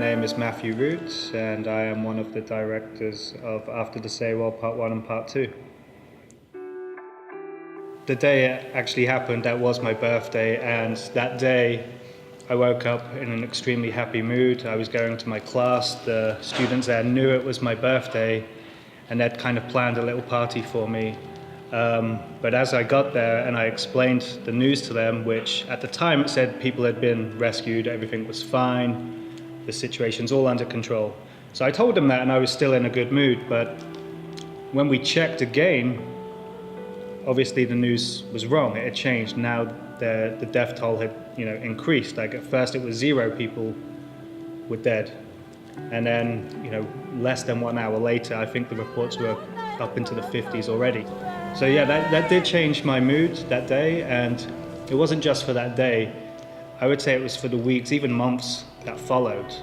name is Matthew Roots, and I am one of the directors of After the Sewol Part 1 and Part 2. The day it actually happened, that was my birthday, and that day I woke up in an extremely happy mood. I was going to my class, the students there knew it was my birthday, and they'd kind of planned a little party for me. But as I got there and I explained the news to them, which at the time it said people had been rescued, everything was fine, the situation's all under control. So I told them that and I was still in a good mood, but when we checked again, obviously the news was wrong, it had changed. Now the death toll had increased. Like at first it was 0 people were dead. And then, less than 1 hour later, I think the reports were up into the 50s already. So yeah, that did change my mood that day, and it wasn't just for that day. I would say it was for the weeks, even months that followed.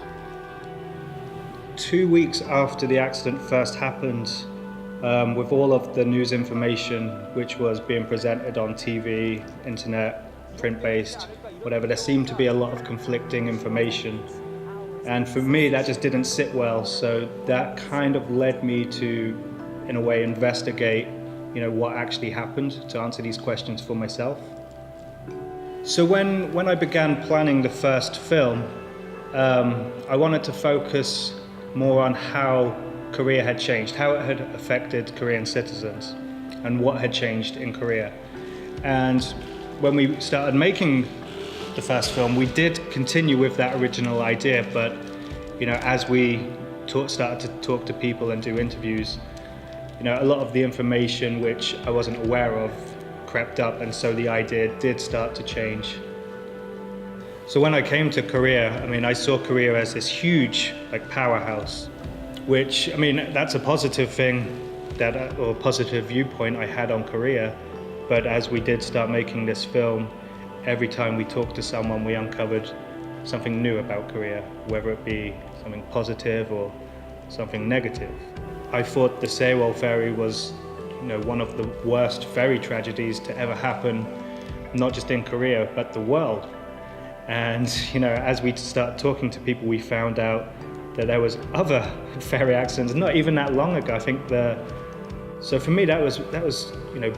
2 weeks after the accident first happened, with all of the news information which was being presented on TV, internet, print-based, whatever, there seemed to be a lot of conflicting information. And for me, that just didn't sit well, so that kind of led me to, in a way, investigate, what actually happened, to answer these questions for myself. So when I began planning the first film, I wanted to focus more on how Korea had changed, how it had affected Korean citizens, and what had changed in Korea. And when we started making the first film, we did continue with that original idea, but as we started to talk to people and do interviews, a lot of the information which I wasn't aware of crept up, and so the idea did start to change. So when I came to Korea, I saw Korea as this huge powerhouse, which that's a positive thing, or positive viewpoint I had on Korea. But as we did start making this film, every time we talked to someone, we uncovered something new about Korea, whether it be something positive or something negative. I thought the Sewol ferry was, one of the worst ferry tragedies to ever happen, not just in Korea, but the world. And, as we started talking to people, we found out that there was other ferry accidents, not even that long ago. I think so for me, that was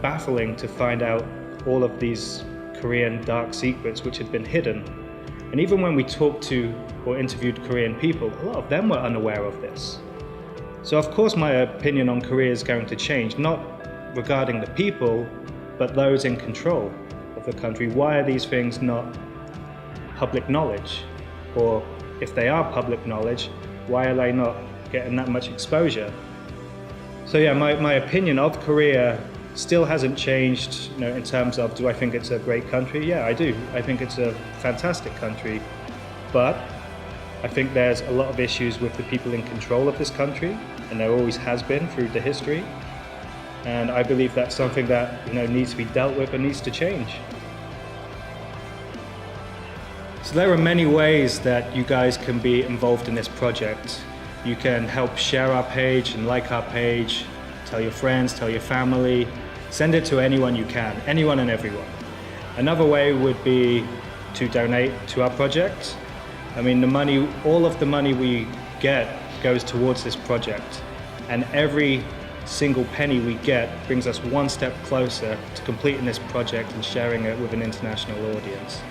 baffling to find out all of these Korean dark secrets which had been hidden. And even when we talked to or interviewed Korean people, a lot of them were unaware of this. So of course my opinion on Korea is going to change, not regarding the people, but those in control of the country. Why are these things not public knowledge? Or if they are public knowledge, why are they not getting that much exposure? So yeah, my opinion of Korea still hasn't changed, in terms of, do I think it's a great country? Yeah, I do. I think it's a fantastic country. But I think there's a lot of issues with the people in control of this country, and there always has been through the history. And I believe that's something that, needs to be dealt with and needs to change. So there are many ways that you guys can be involved in this project. You can help share our page and like our page, tell your friends, tell your family, send it to anyone you can, anyone and everyone. Another way would be to donate to our project. All of the money we get goes towards this project, and every single penny we get brings us one step closer to completing this project and sharing it with an international audience.